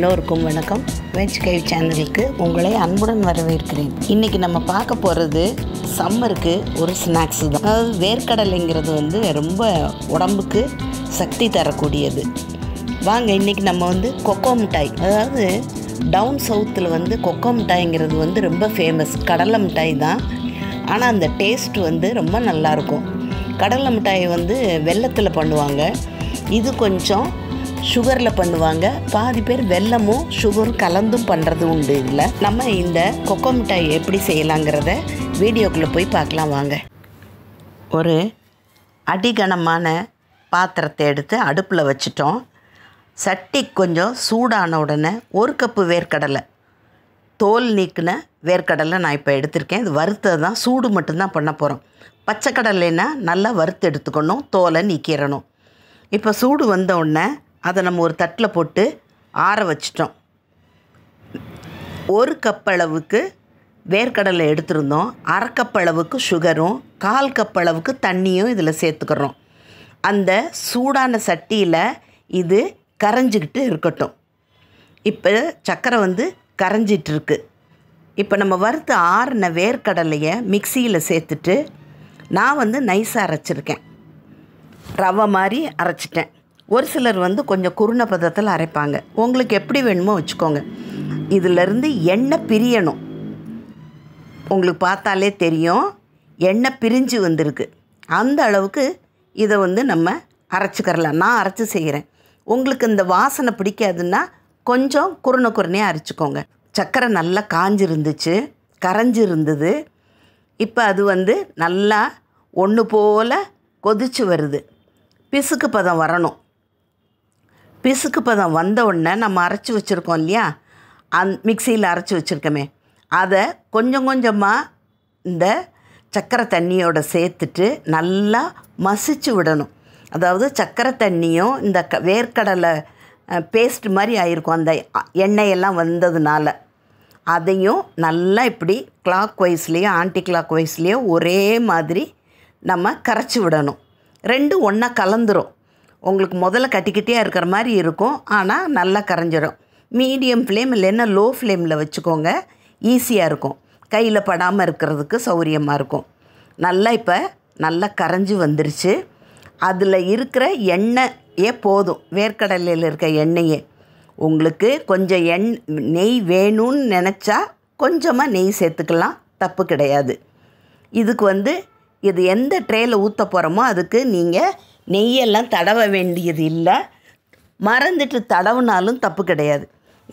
எல்லோருக்கும் வணக்கம். வெஜ் கைவ் சேனலுக்கு உங்களை அன்புடன் வரவேற்கிறேன். இன்றைக்கி நம்ம பார்க்க போகிறது சம்மருக்கு ஒரு ஸ்நாக்ஸு தான். அதாவது வேர்க்கடலைங்கிறது ரொம்ப உடம்புக்கு சக்தி தரக்கூடியது. வாங்க இன்றைக்கி நம்ம கொக்கோ மிட்டாய், அதாவது டவுன் சவுத்தில் கொக்கோ மிட்டாய்ங்கிறது ரொம்ப ஃபேமஸ். கடலை மிட்டாய் தான், ஆனால் அந்த டேஸ்ட் ரொம்ப நல்லாயிருக்கும். கடலை மிட்டாய் வெல்லத்தில் பண்ணுவாங்க, இது கொஞ்சம் சுகரில் பண்ணுவாங்க. பாதி பேர் வெல்லமும் சுகரும் கலந்தும் பண்ணுறது உண்டு. இதில் நம்ம இந்த கொக்கோ மிட்டாய் எப்படி செய்யலாங்கிறத வீடியோக்குள்ளே போய் பார்க்கலாம் வாங்க. ஒரு அடிகனமான பாத்திரத்தை எடுத்து அடுப்பில் வச்சுட்டோம். சட்டி கொஞ்சம் சூடான உடனே 1 கப்பு வேர்க்கடலை, தோல் நீக்கின வேர்க்கடலை நான் இப்போ எடுத்திருக்கேன். இது வறுத்தது தான், சூடு மட்டும்தான் பண்ண போகிறோம். பச்சைக்கடலைன்னா நல்லா வறுத்து எடுத்துக்கணும், தோலை நீக்கிடணும். இப்போ சூடு வந்த உடனே அதை நம்ம ஒரு தட்டில் போட்டு ஆற வச்சிட்டோம். 1 கப் அளவுக்கு வேர்க்கடலை எடுத்துருந்தோம். 1/2 கப் அளவுக்கு சுகரும் 1/4 கப் அளவுக்கு தண்ணியும் இதில் சேர்த்துக்கிறோம். அந்த சூடான சட்டியில் இது கரைஞ்சிக்கிட்டு இருக்கட்டும். இப்போ சர்க்கரை கரைஞ்சிட்ருக்கு. இப்போ நம்ம வறுத்து ஆறின வேர்க்கடலையை மிக்சியில் சேர்த்துட்டு நான் நைஸாக அரைச்சிருக்கேன். ரவை மாதிரி அரைச்சிட்டேன். ஒரு சிலர் கொஞ்சம் குருணை பதத்தில் அரைப்பாங்க. உங்களுக்கு எப்படி வேணுமோ வச்சுக்கோங்க. இதிலேருந்து எண்ணெய் பிரியணும். உங்களுக்கு பார்த்தாலே தெரியும், எண்ணெய் பிரிஞ்சு வந்திருக்கு. அந்த அளவுக்கு இதை நம்ம அரைச்சிக்கிறலாம். நான் அரைச்சி செய்கிறேன். உங்களுக்கு இந்த வாசனை பிடிக்காதுன்னா கொஞ்சம் குருணையாக அரைச்சிக்கோங்க. சர்க்கரை நல்லா காஞ்சிருந்துச்சு, கரைஞ்சி இருந்தது. இப்போ அது நல்லா ஒன்று போல் கொதிச்சு வருது. பிசுக்கு பதம் வரணும். பிசுக்கு பதம் வந்த உடனே நம்ம அரைச்சி வச்சுருக்கோம் இல்லையா, மிக்சியில் அரைச்சி வச்சுருக்கோமே, அதை கொஞ்சம் கொஞ்சமாக இந்த சர்க்கரை தண்ணியோடு சேர்த்துட்டு நல்லா மசிச்சு விடணும். அதாவது சர்க்கரை தண்ணியும் இந்த வேர்க்கடலை பேஸ்ட் மாதிரி ஆகிருக்கும் அந்த எண்ணெயெல்லாம் வந்ததுனால. அதையும் நல்லா இப்படி கிளாக் வைஸ்லேயோ ஆன்டி கிளாக் வைஸ்லேயோ ஒரே மாதிரி நம்ம கரைச்சி விடணும். ரெண்டும் ஒன்றா கலந்துரும். உங்களுக்கு முதல்ல கட்டிக்கிட்டே இருக்கிற மாதிரி இருக்கும், ஆனால் நல்லா கரைஞ்சிரும். மீடியம் ஃப்ளேம் இல்லைன்னா லோ ஃப்ளேமில் வச்சுக்கோங்க, ஈஸியாக இருக்கும். கையில் படாமல் இருக்கிறதுக்கு சௌரியமாக இருக்கும். நல்லா இப்போ நல்லா கரைஞ்சி வந்துருச்சு. அதில் இருக்கிற எண்ணெயே போதும், வேர்க்கடலையில் இருக்க எண்ணெயே. உங்களுக்கு கொஞ்சம் நெய் வேணும்னு நினச்சா கொஞ்சமாக நெய் சேர்த்துக்கலாம், தப்பு கிடையாது. இதுக்கு இது எந்த ட்ரேயில் ஊற்ற போகிறோமோ அதுக்கு நீங்கள் நெய்யெல்லாம் தடவ வேண்டியது இல்லை. மறந்துட்டு தடவுனாலும் தப்பு கிடையாது.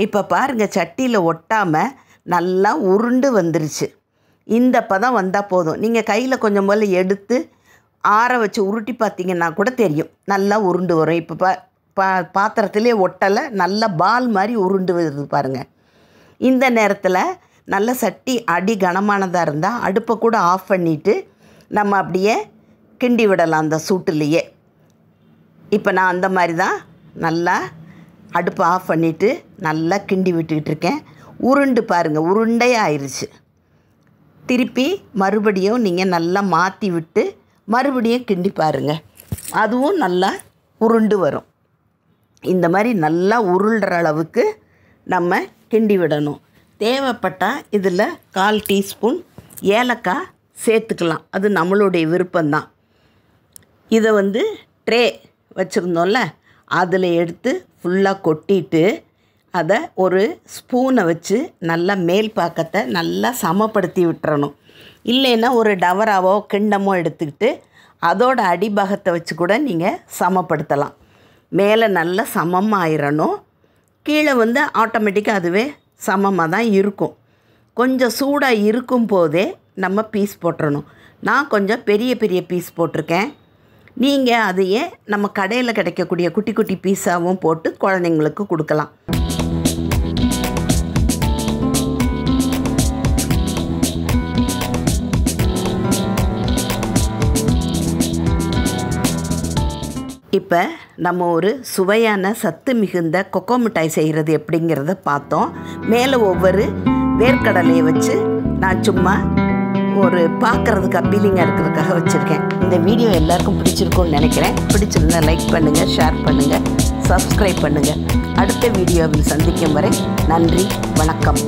இப்போ பாருங்கள், சட்டியில் ஒட்டாமல் நல்லா உருண்டு வந்துருச்சு. இந்த பதம் வந்தால் போதும். நீங்கள் கையில் கொஞ்சம் போல் எடுத்து ஆற வச்சு உருட்டி பார்த்தீங்கன்னா கூட தெரியும், நல்லா உருண்டு வரும். இப்போ பாத்திரத்திலே ஒட்டலை, நல்லா பால் மாதிரி உருண்டு வருது பாருங்கள். இந்த நேரத்தில் நல்ல சட்டி அடி கனமானதாக இருந்தால் அடுப்பை கூட ஆஃப் பண்ணிவிட்டு நம்ம அப்படியே கிண்டி விடலாம் அந்த சூட்டுலேயே. இப்போ நான் அந்த மாதிரி தான் நல்லா அடுப்பை ஆஃப் பண்ணிவிட்டு நல்லா கிண்டி விட்டுக்கிட்டு இருக்கேன். உருண்டு பாருங்கள், உருண்டையாக ஆயிடுச்சு. திருப்பி மறுபடியும் நீங்கள் நல்லா மாற்றி விட்டு மறுபடியும் கிண்டி பாருங்கள், அதுவும் நல்லா உருண்டு வரும். இந்த மாதிரி நல்லா உருள்ற அளவுக்கு நம்ம கிண்டி விடணும். தேவைப்பட்டால் இதில் 1/4 டீஸ்பூன் ஏலக்காய் சேர்த்துக்கலாம், அது நம்மளுடைய விருப்பம்தான். இதை ட்ரே வச்சுருந்தோம்ல, அதில் எடுத்து ஃபுல்லாக கொட்டிட்டு அதை ஒரு ஸ்பூனை வச்சு நல்லா மேல் பாக்கத்தை நல்லா சமப்படுத்தி விட்டுறணும். இல்லைன்னா ஒரு டவராவோ கிண்டமோ எடுத்துக்கிட்டு அதோட அடிபாகத்தை வச்சு கூட நீங்கள் சமப்படுத்தலாம். மேலே நல்லா சமமாயிடணும், கீழே ஆட்டோமேட்டிக்காக அதுவே சமமாக தான் இருக்கும். கொஞ்சம் சூடாக இருக்கும் போதே நம்ம பீஸ் போட்டுறணும். நான் கொஞ்சம் பெரிய பெரிய பீஸ் போட்டிருக்கேன். நீங்கள் அதையே நம்ம கடையில் கிடைக்கக்கூடிய குட்டி குட்டி பீஸாகவும் போட்டு குழந்தைங்களுக்கு கொடுக்கலாம். இப்போ நம்ம ஒரு சுவையான சத்து மிகுந்த கொக்கோ மிட்டாய் செய்கிறது எப்படிங்கிறத பார்த்தோம். மேலே ஒவ்வொரு வேர்க்கடலையை வச்சு நான் சும்மா ஒரு பார்க்குறதுக்கு அப்பீலிங்காக இருக்கிறதுக்காக வச்சுருக்கேன். இந்த வீடியோ எல்லாருக்கும் பிடிச்சிருக்கும்னு நினைக்கிறேன். பிடிச்சிருந்தா லைக் பண்ணுங்கள், ஷேர் பண்ணுங்கள், சப்ஸ்கிரைப் பண்ணுங்கள். அடுத்த வீடியோவில் சந்திக்கும் வரை நன்றி, வணக்கம்.